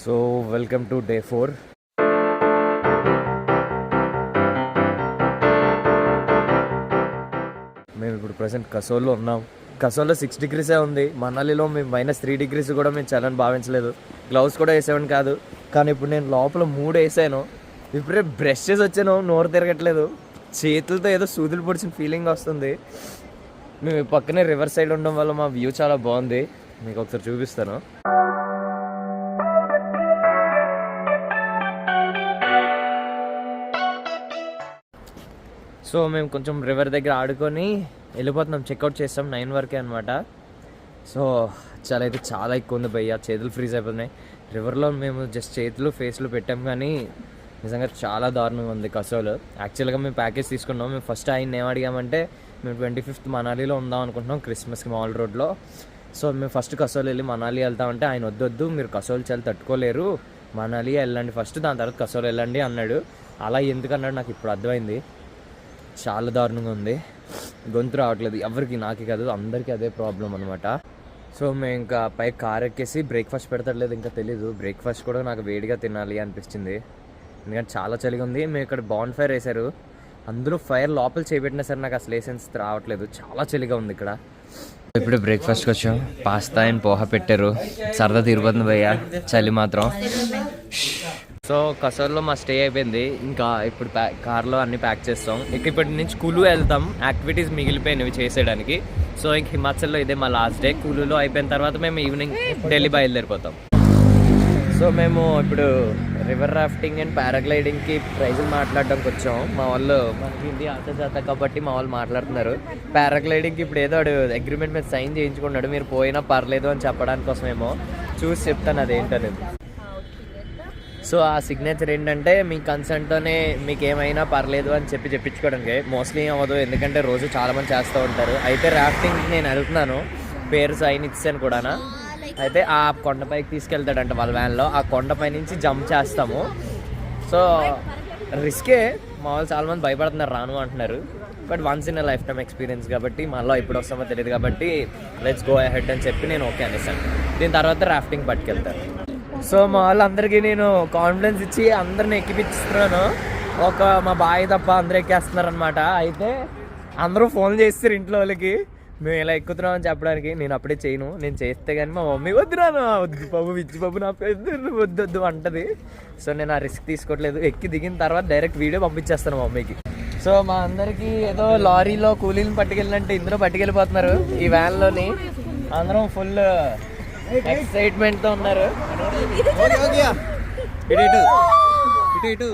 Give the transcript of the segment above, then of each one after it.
So welcome to day 4. మేము ఇప్పుడు present కసోల్లో ఉన్నాం. కసోల్లో 6 degrees ఉంది. మనాలిలో మేము -3 degrees కూడా మేము చలని భావించలేదు. గ్లౌస్ కూడా వేసేవాడిని కాదు, కానీ ఇప్పుడు నేను లోపల 3 వేసాను. ఇప్పుడే బ్రష్ చేసి వచ్చాను, నోరు తిరగట్లేదు, చేతులతో ఏదో సూదులు పొడిచిన ఫీలింగ్ వస్తుంది. మేము పక్కనే రివర్ సైడ్ ఉండడం వల్ల మా వ్యూ చాలా బాగుంది. మీకు ఒకసారి చూపిస్తాను. సో మేము కొంచెం రివర్ దగ్గర ఆడుకొని వెళ్ళిపోతున్నాం. చెక్అవుట్ చేస్తాం 9 వరకే అనమాట. సో చాలా ఎక్కువ ఉంది భయ్య, చేతులు ఫ్రీజ్ అయిపోతున్నాయి. రివర్లో మేము జస్ట్ చేతులు ఫేస్లు పెట్టాం, కానీ నిజంగా చాలా దారుణంగా ఉంది కసోలు. యాక్చువల్గా మేము ప్యాకేజ్ తీసుకున్నాం. మేము ఫస్ట్ ఆయన ఏం అడిగామంటే మేము 25th మనాలిలో ఉందాం అనుకుంటున్నాం, క్రిస్మస్కి మాల్ రోడ్లో. సో మేము ఫస్ట్ కసోలు వెళ్ళి మనాలి వెళ్తామంటే ఆయన వద్దొద్దు, మీరు కసోలు చాలా తట్టుకోలేరు, మనాలి వెళ్ళండి ఫస్ట్, దాని తర్వాత కసోలు వెళ్ళండి అన్నాడు. అలా ఎందుకన్నాడు నాకు ఇప్పుడు అర్థమైంది. చాలా దారుణంగా ఉంది, గొంతు రావట్లేదు ఎవరికి, నాకే కాదు అందరికీ అదే ప్రాబ్లం అనమాట. సో మేము ఇంకా పై కార్ ఎక్కేసి బ్రేక్ఫాస్ట్ పెడతలేదు ఇంకా తెలీదు. బ్రేక్ఫాస్ట్ కూడా నాకు వేడిగా తినాలి అనిపిస్తుంది, ఎందుకంటే చాలా చలిగా ఉంది. మేము ఇక్కడ బాన్ ఫైర్ వేశారు, అందులో ఫైర్ లోపల చేపెట్టినా సరే నాకు అసలు సెన్స్ రావట్లేదు, చాలా చలిగా ఉంది ఇక్కడ. ఇప్పుడు బ్రేక్ఫాస్ట్కి వచ్చాం, పాస్తా అండ్ పోహా పెట్టారు. సరదా తిరుగుతుంది భయ్య, చలి మాత్రం. సో కసోల్లో మా స్టే అయిపోయింది, ఇంకా ఇప్పుడు కార్లో అన్ని ప్యాక్ చేస్తాం. ఇప్పటి నుంచి కులు వెళ్తాం, యాక్టివిటీస్ మిగిలిపోయినవి చేసేయడానికి. సో ఇంక హిమాచల్లో ఇదే మా లాస్ట్ డే. కులులో అయిపోయిన తర్వాత మేము ఈవినింగ్ ఢిల్లీ బయలుదేరిపోతాం. సో మేము ఇప్పుడు రివర్ రాఫ్టింగ్ అండ్ పారాగ్లైడింగ్కి ప్రైజులు మాట్లాడడానికి వచ్చాం. మా వాళ్ళు మనకి హిందీ ఆట కాబట్టి మా వాళ్ళు మాట్లాడుతున్నారు. పారాగ్లైడింగ్కి ఇప్పుడు ఏదో అగ్రిమెంట్ మీద సైన్ చేయించుకున్నాడు, మీరు పోయినా పర్లేదు అని చెప్పడానికి కోసమేమో. చూసి చెప్తాను అదేంటనేది. సో ఆ సిగ్నేచర్ ఏంటంటే మీ కన్సెంట్తోనే మీకు ఏమైనా పర్లేదు అని చెప్పించుకోవడానికి. మోస్ట్లీ అవ్వదు, ఎందుకంటే రోజు చాలామంది చేస్తూ ఉంటారు. అయితే రాఫ్టింగ్ నేను వెళ్తున్నాను, పేరు సైన్ ఇచ్చాను కూడా. అయితే ఆ కొండపైకి తీసుకెళ్తాడంట వాళ్ళ వ్యాన్లో, ఆ కొండపై నుంచి జంప్ చేస్తాము. సో రిస్కే, మా వాళ్ళు చాలామంది భయపడుతున్నారు, రాను అంటున్నారు. But once in life time experience కాబట్టి మళ్ళీ ఎప్పుడు వస్తామో తెలియదు కాబట్టి లెట్స్ గో అహెడ్ అని చెప్పి నేను ఓకే అనేసాను. దీని తర్వాత రాఫ్టింగ్ పట్టుకెళ్తాను. సో మా వాళ్ళందరికీ నేను కాన్ఫిడెన్స్ ఇచ్చి అందరిని ఎక్కిపిస్తున్నాను. మా బాయ్ తప్ప అందరూ ఎక్కేస్తున్నారు అనమాట. అయితే అందరూ ఫోన్ చేస్తారు ఇంట్లో వాళ్ళకి, మేము ఇలా ఎక్కుతున్నాం అని చెప్పడానికి. నేను అప్పుడే చేయను, నేను చేస్తే కానీ మా మమ్మీ వద్దురాను, వద్దు బాబు విజ్జి బాబు నా వద్దు అంటది. సో నేను ఆ రిస్క్ తీసుకోవట్లేదు. ఎక్కి దిగిన తర్వాత డైరెక్ట్ వీడియో పంపించేస్తాను మా మమ్మీకి. సో మా అందరికీ ఏదో లారీలో కూలీలను పట్టుకెళ్ళినట్టు ఇందులో పట్టుకెళ్ళిపోతున్నారు ఈ వ్యాన్లోని. అందరం ఫుల్ ఎక్సైట్మెంట్ తో ఉన్నారు.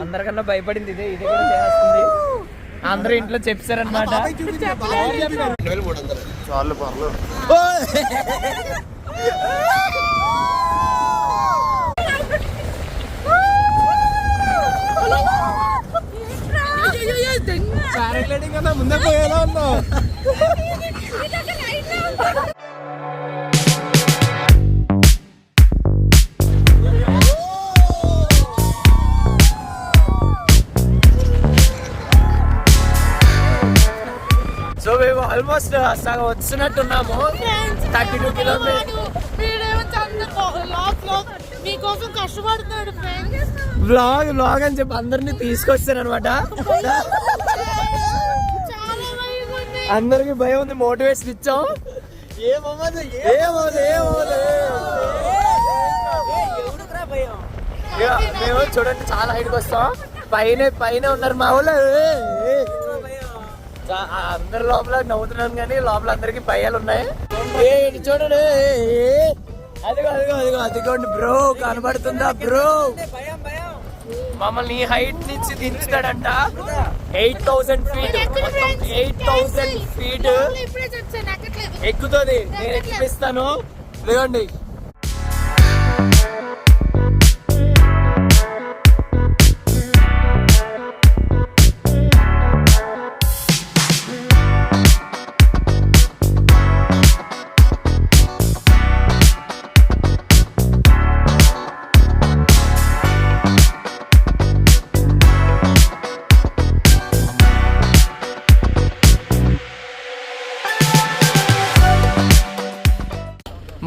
అందరికన్నా భయపడింది ఇదే కూడా చేస్తుంది. అందరూ ఇంట్లో చెప్పారనమాట. పారాగ్లైడింగ్ కన్నా ముందే పోయేలా ఉన్నావు. సో మేము ఆల్మోస్ట్ వచ్చినట్టున్నాము, 32 కిలోమీటర్స్. వ్లాగ్ అని చెప్పి అందరినీ తీసుకొచ్చాను అనమాట. అందరికి భయం ఉంది, మోటివేషన్ ఇచ్చాం. మేము చూడండి చాలా హైట్కి వస్తాం, పైన ఉన్నారు మా వాళ్ళు. అందరి లోపల నవ్వుతున్నాను కానీ లోపల అందరికి భయాలు ఉన్నాయి. చూడండి, అదిగోండి బ్రో, కనబడుతుందా బ్రో? మమ్మల్ని హైట్ నుంచి దించుతాడంట. 8,000 feet, 8,000 feet ఎక్కుతుంది. నేను ఎక్కిపిస్తాను, ఇదిగోండి.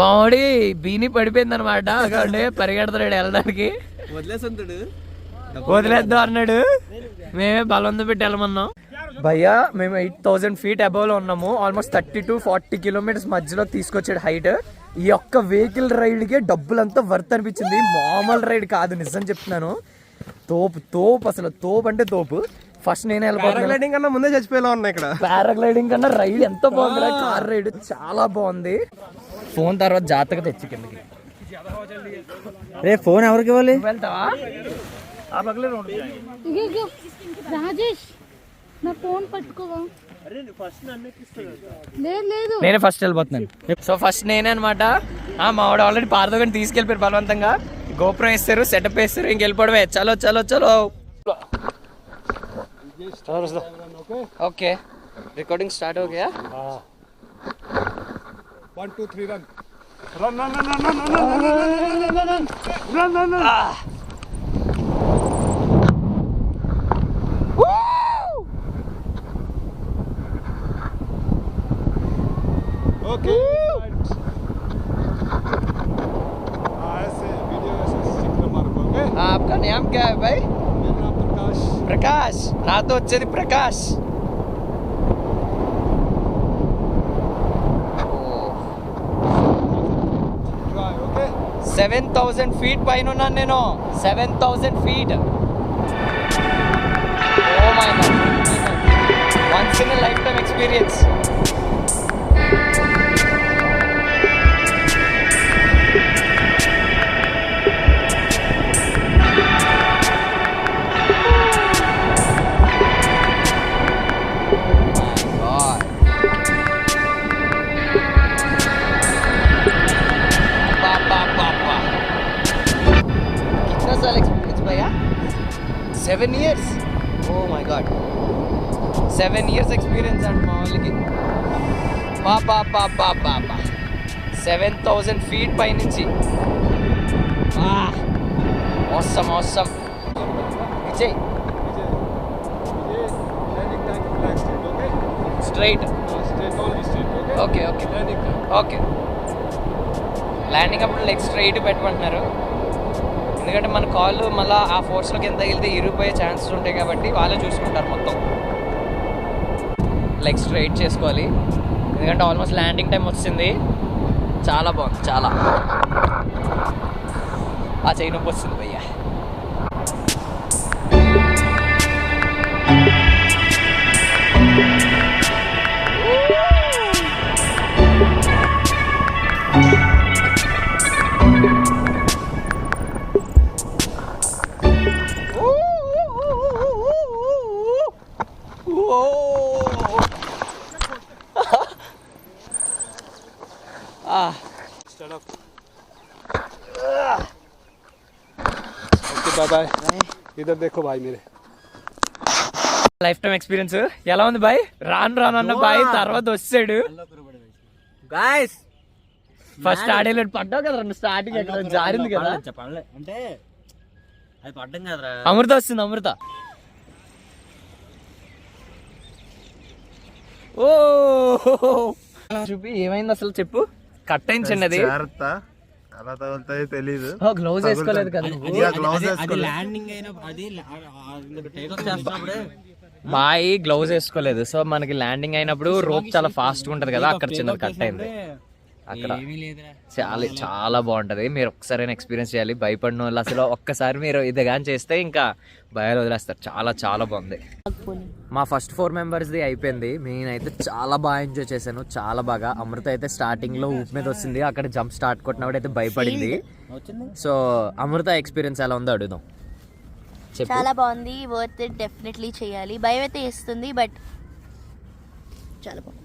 మామిడి బీని పడిపోయింది అనమాట. అక్కడ పరిగెడతాడు వెళ్ళడానికి. వదిలేద్దాం అన్నాడు. మేమే బలవంతం పెట్టి వెళ్ళమన్నాం. భయ్యా మేము 8,000 feet అబవ్ లో ఉన్నాము. ఆల్మోస్ట్ 30 to 40 kilometers మధ్యలో తీసుకొచ్చాడు హైట్. ఈ ఒక్క వెహికల్ రైడ్ కి డబ్బులంతా వర్త్ అనిపించింది. మామూలు రైడ్ కాదు, నిజం చెప్తున్నాను. తోపు అసలు తోపు అంటే తోపు. ఫస్ట్ నేను పారాగ్లైడింగ్ కన్నా ముందే చచ్చిపోయేలా ఉన్నాయి ఇక్కడ. పారాగ్లైడింగ్ కన్నా రైడ్ ఎంత బాగుంది. కార్ రైడ్ చాలా బాగుంది. ఫోన్ తర్వాత జాతక తెచ్చి కిందకి. రే ఫోన్ ఎవరికి ఇవ్వాలి? వెళ్తావా? రాజేష్ నా ఫోన్ పట్టుకోవా? నేనే ఫస్ట్ వెళ్ళిపోతున్నాను. సో ఫస్ట్ నేనే అనమాట. మా వాడు ఆల్రెడీ పారదోగని తీసుకెళ్ళిపోయారు బలవంతంగా. గోప్రో వేస్తారు, సెటప్ వేస్తారు, ఇంకెళ్ళిపోవడమే. చలో చలో చలో. ఓకే రికార్డింగ్ స్టార్ట్ हो गया. 1 2 3 run. Okay. ऐसे वीडियो ऐसे सीखना मार्ग. ओके. आपका नाम क्या है भाई? मेरा नाम प्रकाश. ప్రకాష్. నాతో వచ్చేది ప్రకాష్. Try. Okay. 7,000 feet పైన ఉన్నాను నేను. 7,000 feet. Oh my god. Once in a lifetime experience. कितना साल एक्सपीरियंस भैया? 7 years. Oh my god. 7 years experience and మామూలుకి. పాపా 7,000 feet పై నుంచి. awesome. Vijay Landing time relax. Okay. Straight. Straight only straight. Okay. Okay Landing time. Okay. Landing అప్పుడు leg straight పెట్టమంటున్నారు. ఎందుకంటే మన కాళ్ళు మళ్ళీ ఆ ఫోర్స్లో కింద తగిలితే ఇరిగిపోయే ఛాన్సెస్ ఉంటాయి కాబట్టి వాళ్ళే చూసుకుంటారు మొత్తం. లెగ్ స్ట్రైట్ చేసుకోవాలి. ఎందుకంటే ఆల్మోస్ట్ ల్యాండింగ్ టైం వచ్చింది. చాలా బాగుంది. చాలా ఆ చెయ్యి నొప్పి వస్తుంది భయ్యా. Stand up. Okay, bye. इधर देखो भाई मेरे. లైఫ్ టైం ఎక్స్పీరియన్స్ ఎలా ఉంది బాయ్? రాను అన్న బాయ్ తర్వాత వచ్చాడు. గాయ్స్ ఫస్ట్ ఆడేలేడు. పడ్డావు కదా నువ్వు స్టార్టింగ్ ఎక్కడ జారింది కదా. చెప్పలే అంటే అది పడ్డం కదరా. అమృత వస్తుంది. అమృత ఓ చూపి ఏమైంది అసలు చెప్పు. కట్ అయించండి. అది అలా తగులుతాయో తెలీదు. గ్లౌజ్ వేసుకోలేదు కదా. అది ల్యాండింగ్ అయినప్పుడు అది టేక్ ఆఫ్ చేస్తున్నప్పుడే బాయ్ గ్లౌజ్ వేసుకోలేదు. సో మనకి ల్యాండింగ్ అయినప్పుడు రోప్ చాలా ఫాస్ట్ గా ఉంటది కదా. అక్కడ చిన్నది కట్ అయింది. అక్కడ చాలా బాగుంటది. మీరు ఒక్కసారి ఎక్స్పీరియన్స్ చేయాలి. భయపడిన వాళ్ళు అసలు ఒక్కసారి మీరు ఇది కానీ చేస్తే ఇంకా భయాలు వదిలేస్తారు. చాలా బాగుంది. మా ఫస్ట్ 4 మెంబర్స్ది అయిపోయింది. నేనైతే చాలా బాగా ఎంజాయ్ చేశాను. చాలా బాగా. అమృత అయితే స్టార్టింగ్ లో ఊపు మీద వచ్చింది. అక్కడ జంప్ స్టార్ట్ కొట్టినప్పుడు అయితే భయపడింది. సో అమృత ఎక్స్పీరియన్స్ ఎలా ఉందో అడుగుదాం. చాలా బాగుంది. Worth it. డెఫినెట్లీ చేయాలి. భయం అయితే వేస్తుంది బట్ చాలా బాగుంది.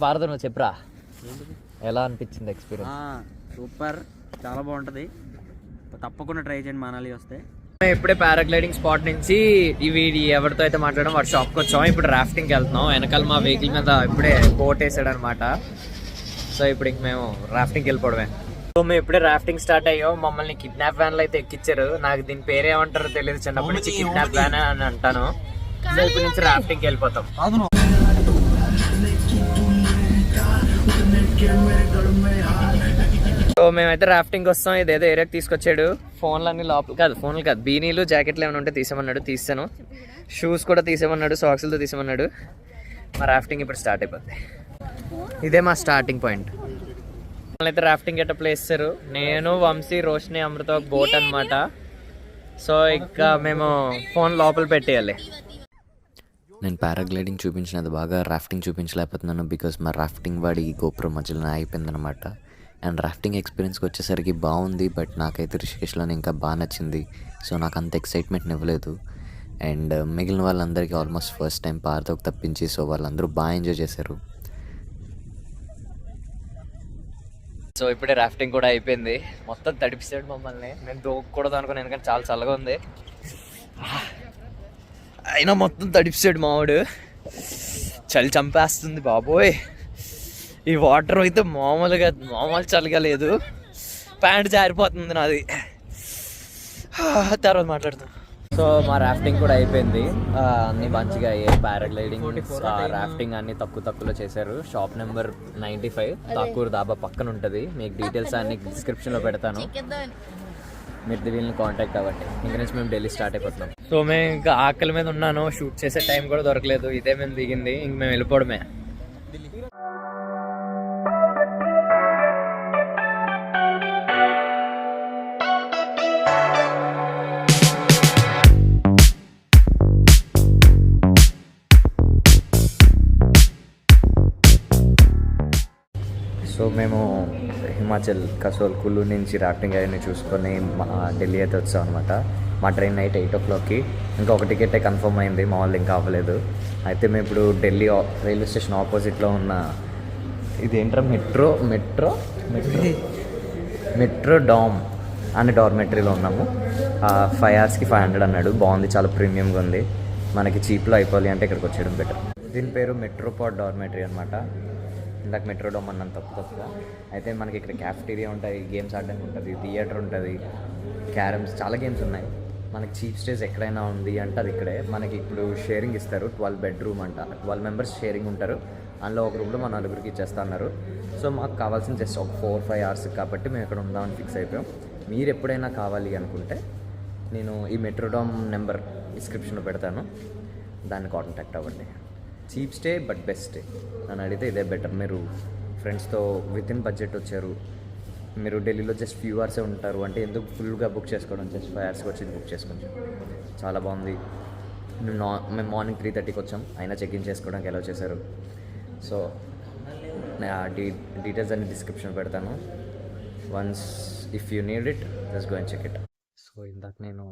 భారత నువ్వు చెప్పరా ఎలా అనిపించింది ఎక్స్పీరియన్స్? సూపర్, చాలా బాగుంటది. తప్పకుండా ట్రై చేయండి మనాలి వస్తే. ఇప్పుడే పారాగ్లైడింగ్ స్పాట్ నుంచి ఇవి ఎవరితో అయితే మాట్లాడడం వాడు షాప్కి వచ్చాం. ఇప్పుడు రాఫ్టింగ్కి వెళ్తున్నాం. వెనకాల మా వెహికల్ మీద ఇప్పుడే బోట్ వేసాడు అనమాట. సో ఇప్పుడు ఇంక మేము రాఫ్టింగ్కి వెళ్ళిపోవడమే. సో మేము ఇప్పుడే రాఫ్టింగ్ స్టార్ట్ అయ్యాం. మమ్మల్ని కిడ్నాప్ వ్యాన్లో అయితే ఎక్కిచ్చారు. నాకు దీని పేరు ఏమంటారో తెలియదు. చిన్నప్పటి నుంచి కిడ్నాప్ వ్యాన్ అని అంటాను. సో ఇప్పుడు నుంచి రాఫ్టింగ్కి వెళ్ళిపోతాం. సో మేమైతే రాఫ్టింగ్ వస్తాం. ఇదేదో ఏరియాకి తీసుకొచ్చాడు. ఫోన్లు కాదు బీనీలు జాకెట్లు ఏమైనా ఉంటే తీసామన్నాడు, తీసాను. షూస్ కూడా తీసామన్నాడు, సాక్స్లతో తీసామన్నాడు. మా రాఫ్టింగ్ ఇప్పుడు స్టార్ట్ అయిపోద్ది. ఇదే మా స్టార్టింగ్ పాయింట్. అయితే రాఫ్టింగ్ గట్ట ప్లేస్ చేస్తారు. నేను, వంశీ, రోషిని, అమృత ఒక బోట్ అనమాట. సో ఇంకా మేము ఫోన్ లోపల పెట్టేయాలి. నేను పారాగ్లైడింగ్ చూపించినది బాగా రాఫ్టింగ్ చూపించలేకపోతున్నాను, బికాస్ మా రాఫ్టింగ్ వాడి గోపురం మధ్యలో అయిపోయిందనమాట. అండ్ రాఫ్టింగ్ ఎక్స్పీరియన్స్కి వచ్చేసరికి బాగుంది, బట్ నాకైతే రిషికేష్లోనే ఇంకా బాగా నచ్చింది. సో నాకు అంత ఎక్సైట్మెంట్ ఇవ్వలేదు. అండ్ మిగిలిన వాళ్ళందరికీ ఆల్మోస్ట్ ఫస్ట్ టైం పార్తోకి తప్పించి, సో వాళ్ళందరూ బాగా ఎంజాయ్ చేశారు. సో ఇప్పుడే రాఫ్టింగ్ కూడా అయిపోయింది. మొత్తం తడిపిస్తాడు మమ్మల్ని. నేను దూకూడదు అనుకున్నాను, ఎందుకంటే చాలా చల్లగా ఉంది. అయినా మొత్తం తడిపిస్తాడు మావాడు. చలి చంపేస్తుంది బాబోయ్. ఈ వాటర్ అయితే మామూలు చలిగా లేదు. ప్యాంట్ జారిపోతుంది నాది. తర్వాత మాట్లాడుతాం. సో మా రాఫ్టింగ్ కూడా అయిపోయింది. అన్నీ మంచిగా అయ్యాయి. పారాగ్లైడింగ్, రాఫ్టింగ్ అన్నీ తక్కువలో చేశారు. షాప్ నెంబర్ 95 తాకూర్ దాబా పక్కన ఉంటుంది. మీకు డీటెయిల్స్ అన్ని డిస్క్రిప్షన్లో పెడతాను, మీరు వీళ్ళని కాంటాక్ట్ అవ్వండి. ఇంకా నుంచి మేము ఢిల్లీ స్టార్ట్ అయిపోతున్నాం. సో మేము ఇంకా ఆకలి మీద ఉన్నాను. షూట్ చేసే టైం కూడా దొరకలేదు. ఇదే మేము దిగింది, ఇంక మేము వెళ్ళిపోవడమే. సో మేము హిమాచల్ కసోల్ కుల్లు నుంచి రాఫ్టింగ్ అవన్నీ చూసుకొని ఢిల్లీ అయితే వచ్చాం అనమాట. మా ట్రైన్ నైట్ 8 o'clockకి. ఇంకా ఒక టికెటే కన్ఫర్మ్ అయింది, మా వాళ్ళు ఇంకా అవ్వలేదు. అయితే మేము ఇప్పుడు ఢిల్లీ రైల్వే స్టేషన్ ఆపోజిట్లో ఉన్న ఇదేంట్రా మెట్రో డామ్ అనే డార్మెటరీలో ఉన్నాము. 5 hours 500 అన్నాడు. బాగుంది, చాలా ప్రీమియంగా ఉంది. మనకి చీప్లో అయిపోవాలి అంటే ఇక్కడికి వచ్చేయడం బెటర్. దీని పేరు మెట్రోపాడ్ డార్మెటరీ అనమాట. ఇందాక మెట్రో డోమ్ అన్నాను తప్పుగా. అయితే మనకి ఇక్కడ క్యాఫ్టీరియా ఉంటుంది, గేమ్స్ ఆడడానికి ఉంటుంది, థియేటర్ ఉంటుంది, క్యారమ్స్, చాలా గేమ్స్ ఉన్నాయి. మనకి చీప్ స్టేజ్ ఎక్కడైనా ఉంది అంటే అది ఇక్కడే. మనకి ఇప్పుడు షేరింగ్ ఇస్తారు. 12 bedroom అంట. 12 members షేరింగ్ ఉంటారు. అందులో ఒక రూమ్లో మా 4 ఇచ్చేస్తా అన్నారు. సో మాకు కావాల్సిన జస్ట్ ఒక 4-5 hours కాబట్టి మేము ఇక్కడ ఉందామని ఫిక్స్ అయిపోయాం. మీరు ఎప్పుడైనా కావాలి అనుకుంటే నేను ఈ మెట్రోడామ్ నెంబర్ డిస్క్రిప్షన్లో పెడతాను, దాన్ని కాంటాక్ట్ అవ్వండి. Cheap stay but best stay నన్ను అడిగితే ఇదే బెటర్. మీరు ఫ్రెండ్స్తో విత్ ఇన్ బడ్జెట్ వచ్చారు, మీరు ఢిల్లీలో జస్ట్ ఫ్యూ అవర్సే ఉంటారు అంటే ఎందుకు ఫుల్గా బుక్ చేసుకోవడం, జస్ట్ 5 hours వచ్చి బుక్ చేసుకోవచ్చు. చాలా బాగుంది. మేము మార్నింగ్ 3:30కి వచ్చాం, అయినా చెక్ ఇన్ చేసుకోవడానికి ఎలా చేశారు. సో డీటెయిల్స్ అన్ని డిస్క్రిప్షన్ పెడతాను. Once if you need it just go and check it. So ఇందాక నేను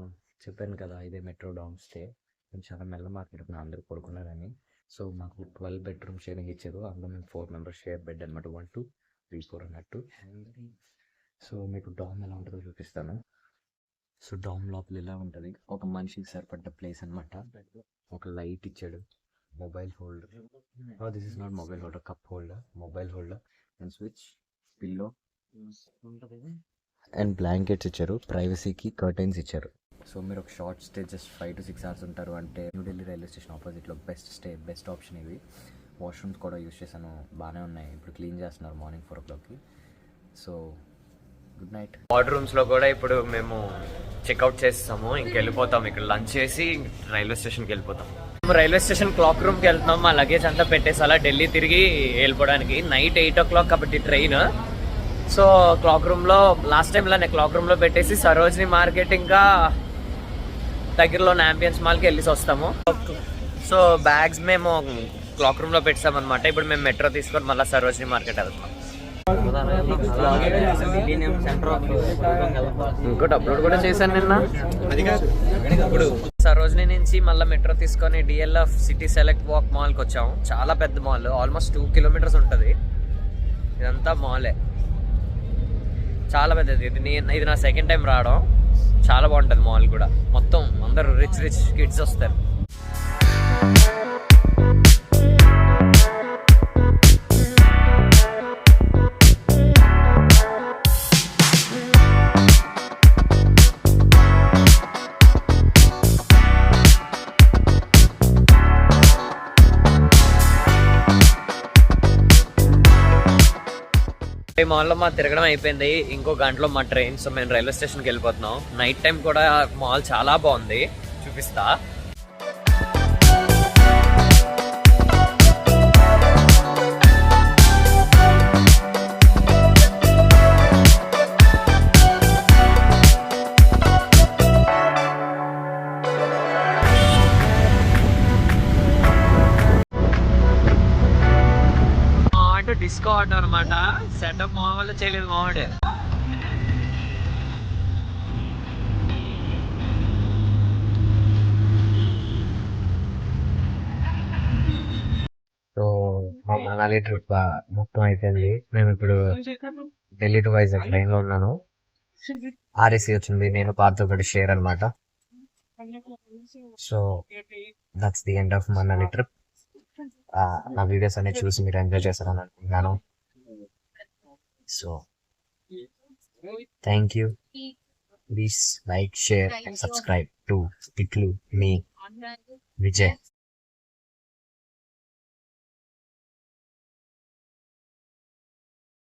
చెప్పాను కదా ఇదే మెట్రో డౌన్ స్టే. నేను చాలా మెల్ల మాట్లాడుకున్నాను, అందరూ పడుకున్నారని. సో మాకు 12 bedroom షేరింగ్ ఇచ్చారు. అందులో మేము 4 members షేర్ బెడ్ అనమాట. 1 2 3 4 అన్నట్టు. సో మీకు డామ్ ఎలా ఉంటుందో చూపిస్తాను. సో డామ్ లోపల ఇలా ఉంటుంది. ఒక మనిషికి సరిపడ్డ ప్లేస్ అనమాట. ఒక లైట్ ఇచ్చాడు, mobile holder, this is not mobile holder, cup holder, mobile holder and switch, pillow and blankets ఇచ్చారు. ప్రైవసీకి కర్టైన్స్ ఇచ్చారు. సో మీరు ఒక short stay just 5 to 6 hours ఉంటారు అంటే న్యూఢిల్లీ రైల్వే స్టేషన్ ఆపోజిట్లో బెస్ట్ ఆప్షన్ ఇది. వాష్రూమ్స్ కూడా యూస్ చేశాను, బాగానే ఉన్నాయి. ఇప్పుడు క్లీన్ చేస్తున్నారు మార్నింగ్ 4 o'clockకి. So good night. వార్డ్రూమ్స్లో కూడా ఇప్పుడు మేము చెక్అవుట్ చేస్తాము, ఇంకెళ్ళిపోతాం. ఇక్కడ లంచ్ చేసి రైల్వే స్టేషన్కి వెళ్ళిపోతాం. రైల్వే స్టేషన్ క్లాక్ రూమ్కి వెళ్తున్నాం. మా లగేజ్ అంతా పెట్టేసి అలా ఢిల్లీ తిరిగి వెళ్ళిపోవడానికి. నైట్ 8 o'clock కాబట్టి ట్రైన్. సో క్లాక్ రూమ్లో లాస్ట్ టైంలో నేను క్లాక్ రూమ్లో పెట్టేసి సరోజినీ మార్కెట్ ఇంకా దగ్గరలో యాంబియన్స్ మాల్కి వెళ్ళేసి వస్తాము. సో బ్యాగ్స్ మేము క్లాక్ రూమ్లో పెట్టామన్నమాట. ఇప్పుడు మేము మెట్రో తీసుకొని మళ్ళీ సరోజినీ మార్కెట్ వెళ్తాం. ఇంకోటి అప్లోడ్ కూడా చేశాను నిన్న. ఇప్పుడు సరోజినీ నుంచి మళ్ళీ మెట్రో తీసుకొని డిఎల్ఎఫ్ సిటీ సెలెక్ట్ వాక్ మాల్కి వచ్చాము. చాలా పెద్ద మాల్, ఆల్మోస్ట్ 2 kilometers ఉంటుంది. ఇదంతా మాలే, చాలా పెద్దది. ఇది నా సెకండ్ టైం రావడం. చాలా బాగుంటుంది మాల్ కూడా. మొత్తం అందరూ రిచ్ కిడ్స్ వస్తారు. 30 మాల్లో మా తిరగడం అయిపోయింది. ఇంకో గంటలో మా ట్రైన్. సో మేము రైల్వే స్టేషన్కి వెళ్ళిపోతున్నాం. నైట్ టైం కూడా మాల్ చాలా బాగుంది, చూపిస్తా. డిస్కో ఆటో అనమాట. సెటప్ మామూలు చేయలేదు మావాడే. సో మా మనాలి ట్రిప్ మొత్తం అయిపోయింది. మేము ఇప్పుడు ఢిల్లీ టు వైజాగ్ ట్రైన్ లో ఉన్నాను. ఆర్ఏసీ వచ్చింది, నేను పార్తో ఒకటి షేర్ అనమాట. So that's the end of Manali trip. నా వీడియోస్ అన్ని చూసి మీరు ఎంజాయ్ చేస్తారని అనుకుంటున్నాను. So thank you. Please like, share and subscribe to Tiklu Me Vijay.